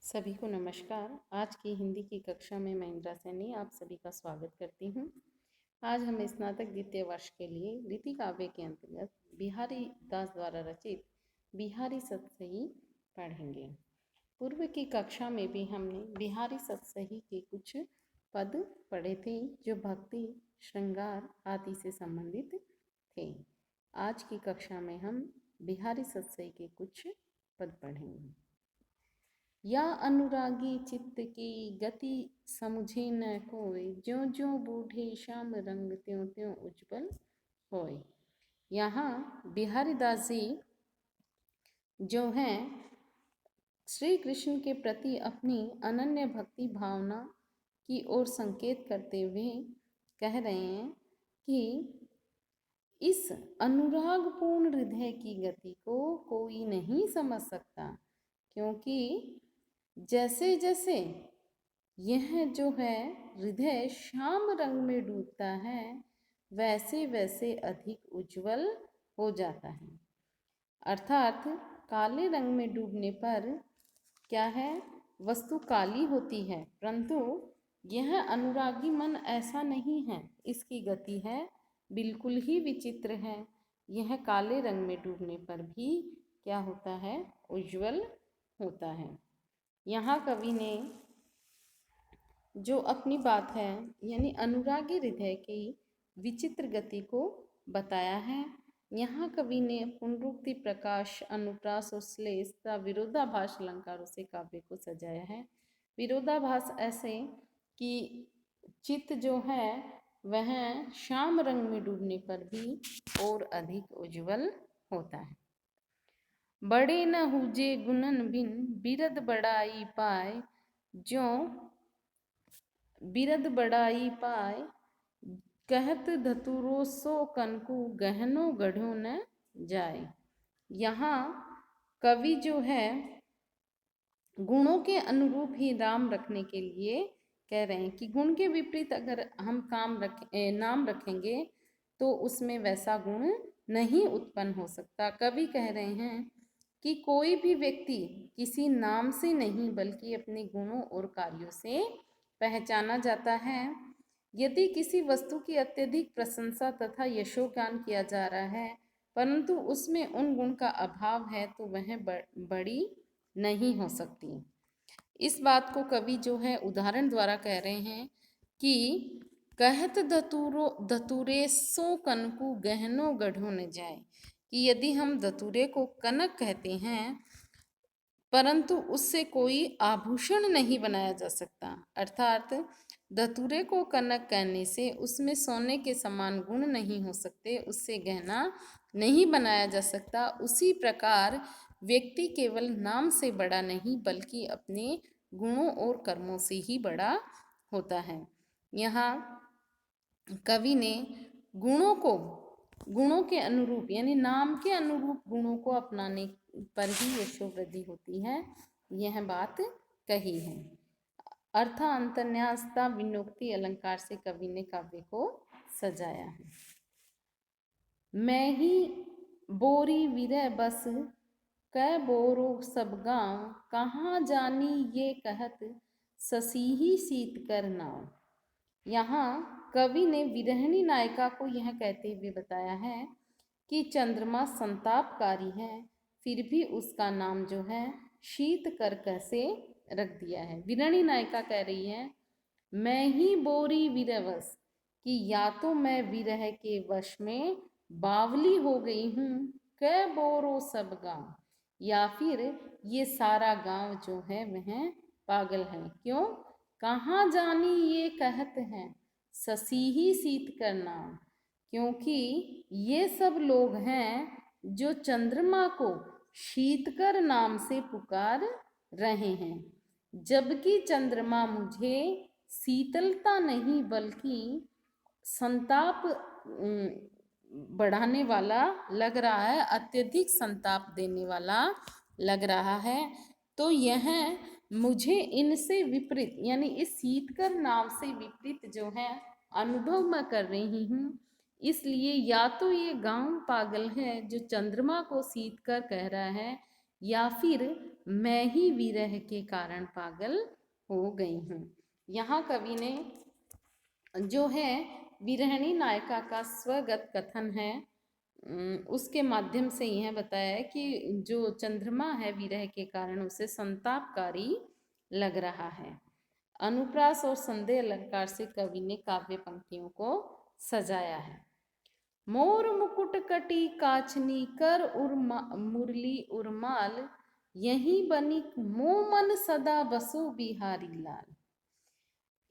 सभी को नमस्कार। आज की हिंदी की कक्षा में मैं इंदिरा सैनी आप सभी का स्वागत करती हूँ। आज हम स्नातक द्वितीय वर्ष के लिए रीति काव्य के अंतर्गत बिहारी दास द्वारा रचित बिहारी सतसही पढ़ेंगे। पूर्व की कक्षा में भी हमने बिहारी सतसही के कुछ पद पढ़े थे जो भक्ति, श्रृंगार आदि से संबंधित थे। आज की कक्षा में हम बिहारी सतसही के कुछ पद पढ़ेंगे। या अनुरागी चित्त की गति समुझे न कोय, ज्यों ज्यों बूढ़े श्याम रंग त्यों त्यों उज्जवल होय। यहाँ बिहारी दास जी जो हैं श्री कृष्ण के प्रति अपनी अनन्य भक्ति भावना की ओर संकेत करते हुए कह रहे हैं कि इस अनुरागपूर्ण हृदय की गति को कोई नहीं समझ सकता, क्योंकि जैसे जैसे यह जो है हृदय श्याम रंग में डूबता है, वैसे वैसे अधिक उज्जवल हो जाता है। अर्थात काले रंग में डूबने पर क्या है, वस्तु काली होती है, परंतु यह अनुरागी मन ऐसा नहीं है। इसकी गति है बिल्कुल ही विचित्र है। यह काले रंग में डूबने पर भी क्या होता है, उज्जवल होता है। यहाँ कवि ने जो अपनी बात है यानी अनुरागी हृदय की विचित्र गति को बताया है। यहाँ कवि ने पुनरुक्ति, प्रकाश, अनुप्रास और श्लेष तथा विरोधाभास अलंकारों से काव्य को सजाया है। विरोधाभास ऐसे कि चित्त जो है वह श्याम रंग में डूबने पर भी और अधिक उज्जवल होता है। बड़े न हुजे गुणन बिन बिरद बड़ाई पाए, ज्यों बिरद बड़ाई पाए, कहत धतुरो सो कनकु गहनो गढ़ो न जाए। यहाँ कवि जो है गुणों के अनुरूप ही नाम रखने के लिए कह रहे हैं कि गुण के विपरीत अगर हम नाम रखेंगे तो उसमें वैसा गुण नहीं उत्पन्न हो सकता। कवि कह रहे हैं कि कोई भी व्यक्ति किसी नाम से नहीं बल्कि अपने गुणों और कार्यों से पहचाना जाता है। यदि किसी वस्तु की अत्यधिक प्रशंसा तथा यशोगान किया जा रहा है परंतु उसमें उन गुण का अभाव है तो वह बड़ी नहीं हो सकती। इस बात को कवि जो है उदाहरण द्वारा कह रहे हैं कि कहत धतूरे सो कनकु गहनो गढ़ो न जाए, कि यदि हम धतूरे को कनक कहते हैं परंतु उससे कोई आभूषण नहीं बनाया जा सकता। अर्थात धतूरे को कनक कहने से उसमें सोने के समान गुण नहीं हो सकते, उससे गहना नहीं बनाया जा सकता। उसी प्रकार व्यक्ति केवल नाम से बड़ा नहीं बल्कि अपने गुणों और कर्मों से ही बड़ा होता है। यहाँ कवि ने गुणों के अनुरूप यानी नाम के अनुरूप गुणों को अपनाने पर ही यशोवृद्धि होती है, यह बात कही है। अर्थ अंतन्यासता विनोक्ति अलंकार से कवि ने काव्य को सजाया है। मैं ही बोरी विरह बस कै बोरो सब गाँव, कहाँ जानी ये कहत ससीही शीत कर नाव। यहाँ कवि ने विरहिणी नायिका को यह कहते हुए बताया है कि चंद्रमा संतापकारी है, फिर भी उसका नाम जो है शीत कर कैसे रख दिया है। विरहिणी नायिका कह रही है मैं ही बोरी विरहवश, कि या तो मैं विरह के वश में बावली हो गई हूँ, कै बोरो सब गाँव, या फिर ये सारा गांव जो है वह पागल है। क्यों? कहाँ जानी ये कहत है ससीही शीत कर नाम, क्योंकि ये सब लोग हैं जो चंद्रमा को शीतकर नाम से पुकार रहे हैं, जबकि चंद्रमा मुझे शीतलता नहीं बल्कि संताप बढ़ाने वाला लग रहा है, अत्यधिक संताप देने वाला लग रहा है। तो यह मुझे इनसे विपरीत यानी इस शीतकर नाम से विपरीत जो है अनुभव मैं कर रही हूँ। इसलिए या तो ये गांव पागल है जो चंद्रमा को शीतकर कह रहा है, या फिर मैं ही विरह के कारण पागल हो गई हूँ। यहाँ कवि ने जो है विरहिणी नायिका का स्वगत कथन है, उसके माध्यम से यह बताया है कि जो चंद्रमा है विरह के कारण उसे संतापकारी लग रहा है। अनुप्रास और संदेह अलंकार से कवि ने काव्य पंक्तियों को सजाया है। मोर मुकुट कटी काचनी कर मुरली उर्माल, यही बनी मोमन सदा बसो बिहारी लाल।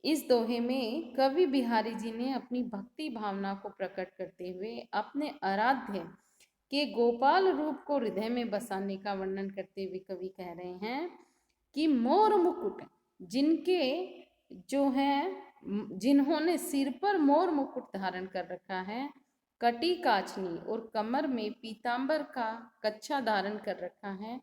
इस दोहे में कवि बिहारी जी ने अपनी भक्ति भावना को प्रकट करते हुए अपने आराध्य के गोपाल रूप को हृदय में बसाने का वर्णन करते हुए कवि कह रहे हैं कि मोर मुकुट, जिनके जो है जिन्होंने सिर पर मोर मुकुट धारण कर रखा है, कटी काचनी और कमर में पीतांबर का कच्छा धारण कर रखा है,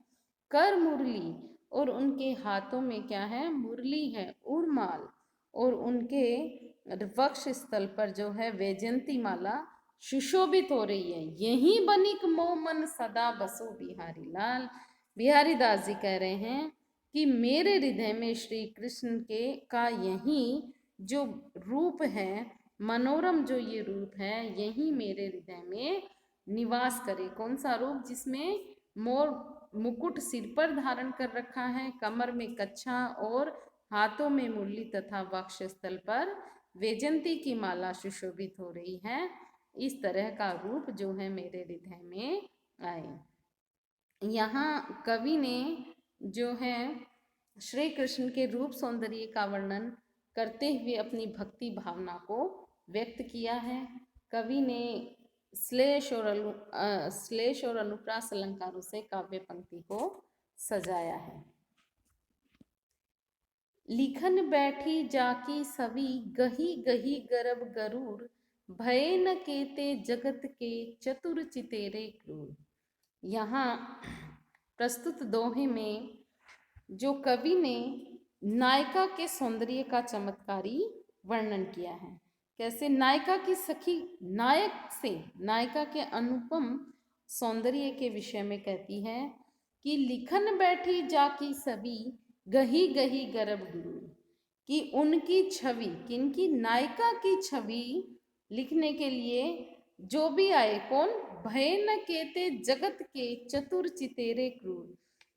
कर मुरली और उनके हाथों में क्या है, मुरली है, उर्माल और उनके वक्ष स्थल पर जो है वैजयंती माला सुशोभित हो रही है। यही बनिक मोमन सदा बसो बिहारी लाल। बिहारी दास जी कह रहे हैं कि मेरे हृदय में श्री कृष्ण के का यही जो रूप है, मनोरम जो ये रूप है, यही मेरे हृदय में निवास करे। कौन सा रूप? जिसमें मोर मुकुट सिर पर धारण कर रखा है, कमर में कच्छा और हाथों में मुरली तथा वक्ष स्थल पर वैजयंती की माला सुशोभित हो रही है। इस तरह का रूप जो है मेरे हृदय में आए। यहाँ कवि ने जो है श्री कृष्ण के रूप सौंदर्य का वर्णन करते हुए अपनी भक्ति भावना को व्यक्त किया है। कवि ने श्लेष और अनुप्रास अलंकारों से काव्य पंक्ति को सजाया है। लिखन बैठी जाकी सवी, गही गही गरब गरुड़, भय न केते जगत के चतुर चितेरे क्रूर। यहाँ प्रस्तुत दोहे में जो कवि ने नायिका के सौंदर्य का चमत्कारी वर्णन किया है। कैसे? नायिका की सखी नायक से नायिका के अनुपम सौंदर्य के विषय में कहती है कि लिखन बैठी जाकी सभी, गही गही गरब गुरु, कि उनकी छवि, किनकी? नायिका की छवि लिखने के लिए जो भी आए, कौन? भय न केते जगत के चतुर चितेरे क्रूर।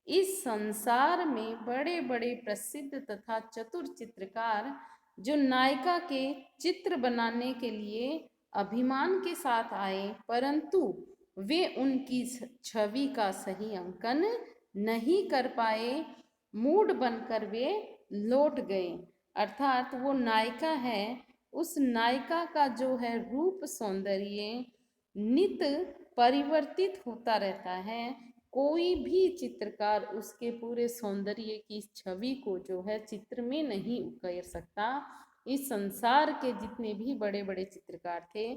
इस संसार में बड़े बड़े प्रसिद्ध तथा चतुर चित्रकार जो नायिका के चित्र बनाने के लिए अभिमान के साथ आए, परंतु वे उनकी छवि का सही अंकन नहीं कर पाए, मूड बनकर वे लौट गए। अर्थात वो नायिका है, उस नायिका का जो है रूप सौंदर्य नित परिवर्तित होता रहता है। कोई भी चित्रकार उसके पूरे सौंदर्य की छवि को जो है चित्र में नहीं उकेर सकता। इस संसार के जितने भी बड़े बड़े चित्रकार थे,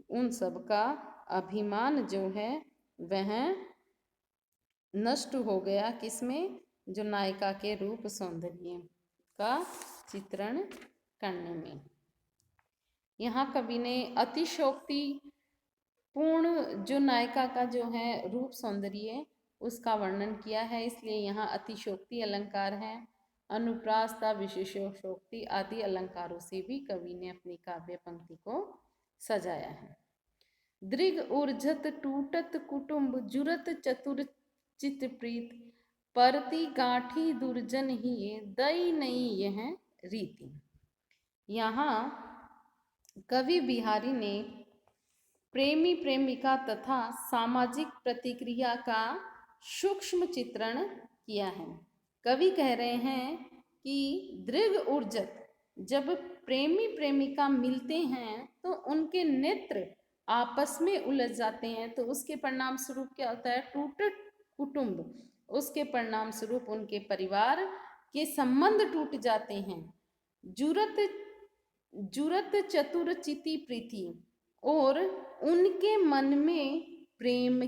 उन सब का अभिमान जो है वह नष्ट हो गया। किसमें? जो नायिका के रूप सौंदर्य का चित्रण करने में। यहाँ कवि ने अतिशोक्ति पूर्ण जो नायिका का जो है रूप सौंदर्य उसका वर्णन किया है, इसलिए यहाँ अतिशोक्ति अलंकार है। अनुप्रास्ता, विशेषोक्ति आदि अलंकारों से भी कवि ने अपनी काव्य पंक्ति को सजाया है। दृग ऊर्जत टूटत कुटुंब, जुरत चतुर चितप्रीत, परती गाठी दुर्जन ही, दई नहीं यह रीति। यहाँ कवि बिहारी ने प्रेमी प्रेमिका तथा सामाजिक प्रतिक्रिया का सूक्ष्म चित्रण किया है। कवि कह रहे हैं कि दृग ऊर्जत, जब प्रेमी प्रेमिका मिलते हैं तो उनके नेत्र आपस में उलझ जाते हैं, तो उसके परिणाम स्वरूप क्या होता है? टूटत कुटुंब, उसके परिणाम स्वरूप उनके परिवार के संबंध टूट जाते हैं। जुरत चतुर चिति प्रीति, और उनके मन में प्रेम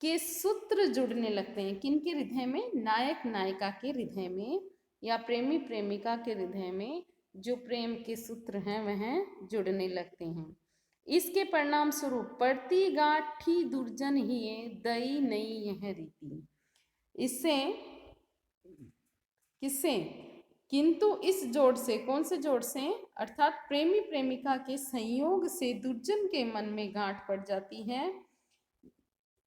के सूत्र जुड़ने लगते हैं। किनके हृदय में? नायक नायिका के हृदय में या प्रेमी प्रेमिका के हृदय में जो प्रेम के सूत्र हैं वह जुड़ने लगते हैं। इसके परिणाम स्वरूप पड़ती गाठी दुर्जन ही, दई नहीं यह रीति। इससे किससे? किंतु इस जोड़ से, कौन से जोड़ से? अर्थात प्रेमी प्रेमिका के संयोग से दुर्जन के मन में गांठ पड़ जाती है।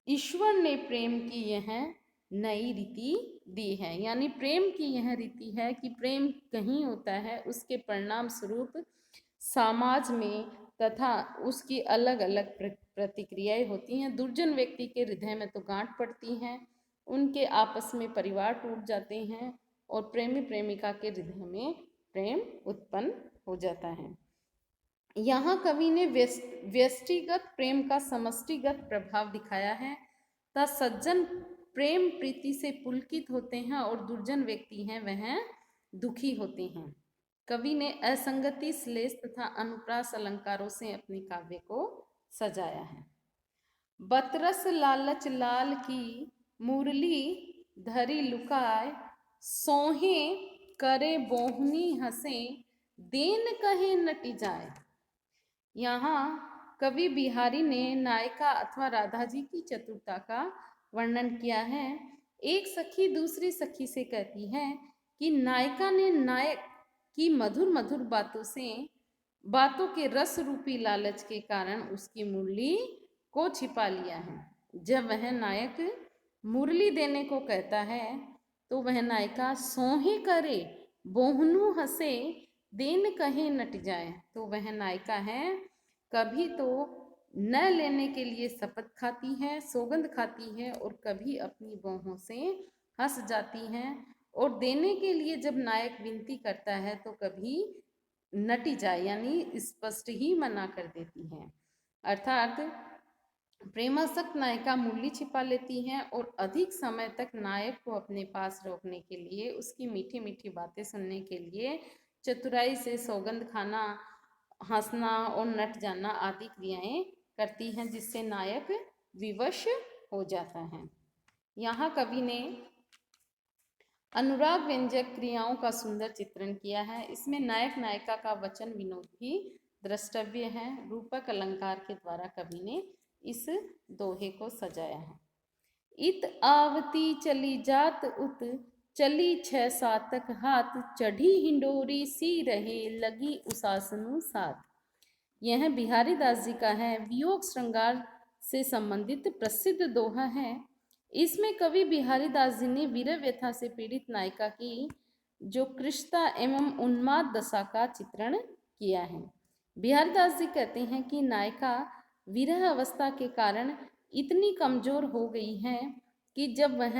ईश्वर ने प्रेम की यह नई रीति दी है, यानी प्रेम की यह रीति है कि प्रेम कहीं होता है, उसके परिणाम स्वरूप समाज में तथा उसकी अलग अलग प्रतिक्रियाएं होती हैं। दुर्जन व्यक्ति के हृदय में तो गांठ पड़ती हैं, उनके आपस में परिवार टूट जाते हैं और प्रेमी प्रेमिका के हृदय में प्रेम उत्पन्न हो जाता है। यहाँ कवि ने व्यष्टिगत प्रेम का समष्टिगत प्रभाव दिखाया है। तथा सज्जन प्रेम प्रीति से पुलकित होते हैं और दुर्जन व्यक्ति हैं वह दुखी होते हैं। कवि ने असंगति, श्लेष तथा अनुप्रास अलंकारों से अपने काव्य को सजाया है। बतरस लालच लाल की मुरली धरी लुकाय, सोहे करे बोहनी हंसे, देन कहे नटी जाए। यहाँ कवि बिहारी ने नायिका अथवा राधा जी की चतुरता का वर्णन किया है। एक सखी दूसरी सखी से कहती है कि नायिका ने नायक की मधुर मधुर बातों के रस रूपी लालच के कारण उसकी मुरली को छिपा लिया है। जब वह नायक मुरली देने को कहता है तो वह नायिका सोहे करे बोहनू हंसे, देन कहे नट जाए। तो वह नायिका है, कभी तो न लेने के लिए शपथ खाती है, सौगंध खाती है, और कभी अपनी बाहों से हंस जाती है, और देने के लिए जब नायक विनती करता है तो कभी नटी जाए यानी स्पष्ट ही मना कर देती है। अर्थात प्रेमासक्त नायिका मुरली छिपा लेती है और अधिक समय तक नायक को अपने पास रोकने के लिए, उसकी मीठी मीठी बातें सुनने के लिए चतुराई से सौगंध खाना, हंसना और नट जाना आदि क्रियाएं करती हैं, जिससे नायक विवश हो जाता है। यहाँ कवि ने अनुराग व्यंजक क्रियाओं का सुंदर चित्रण किया है। इसमें नायक नायिका का वचन विनोद भी द्रष्टव्य है। रूपक अलंकार के द्वारा कवि ने इस दोहे को सजाया है। इत आवती चली जात उत, चली 6 सातक हाथ, चढ़ी हिंडोरी सी रहे, लगी उसासनु साथ। यह बिहारी दास जी का है। वियोग श्रृंगार से संबंधित प्रसिद्ध दोहा है। इसमें कवि बिहारी दास जी ने वीर व्यथा से पीड़ित नायिका की जो कृष्णता एवं उन्माद दशा का चित्रण किया है। बिहारी दास जी कहते हैं कि नायिका विरह अवस्था के कारण इतनी कमजोर हो गई है कि जब वह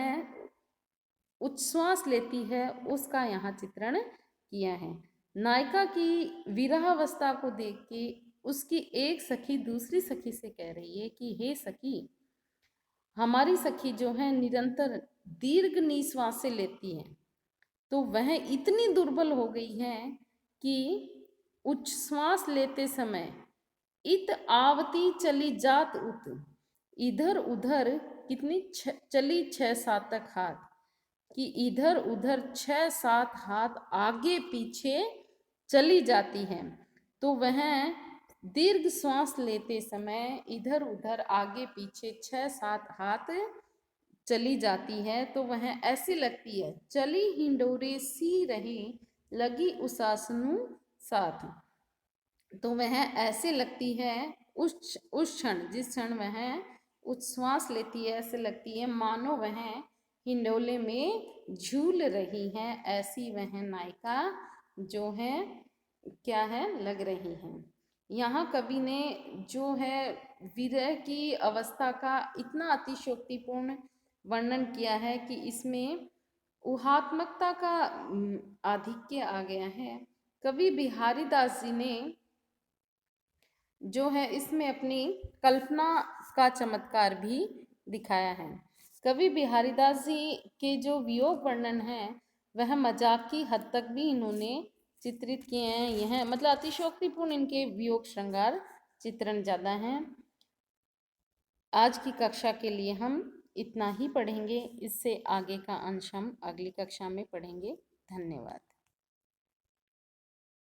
उच्छ्वास लेती है उसका यहाँ चित्रण किया है। नायिका की विरह अवस्था को देख के उसकी एक सखी दूसरी सखी से कह रही है कि हे सखी, हमारी सखी जो है निरंतर दीर्घ निश्वासें लेती है, तो वह इतनी दुर्बल हो गई है कि उच्छ्वास लेते समय इत आवती चली जात उत, इधर उधर कितनी चली 6 सातक हाथ, कि इधर उधर 6 7 हाथ आगे पीछे चली जाती है। तो वह दीर्घ श्वास लेते समय इधर उधर आगे पीछे 6 7 हाथ चली जाती है, तो वह ऐसी लगती है, चली हिंडोरे सी रही, लगी उसासनु साथ। तो वह ऐसे लगती है उस क्षण, जिस क्षण वह उच्छ्वास लेती है, ऐसे लगती है मानो वह हिंडोले में झूल रही है। ऐसी वह नायिका जो है क्या है, लग रही है। यहाँ कवि ने जो है विरह की अवस्था का इतना अतिशयोक्तिपूर्ण वर्णन किया है कि इसमें ऊहात्मकता का आधिक्य आ गया है। कवि बिहारी दास जी ने जो है इसमें अपनी कल्पना का चमत्कार भी दिखाया है। कवि बिहारी दास जी के जो वियोग वर्णन है वह मजाक की हद तक भी इन्होंने चित्रित किए हैं। यह मतलब अतिशयोक्तिपूर्ण इनके वियोग श्रृंगार चित्रण ज़्यादा हैं। आज की कक्षा के लिए हम इतना ही पढ़ेंगे। इससे आगे का अंश हम अगली कक्षा में पढ़ेंगे। धन्यवाद।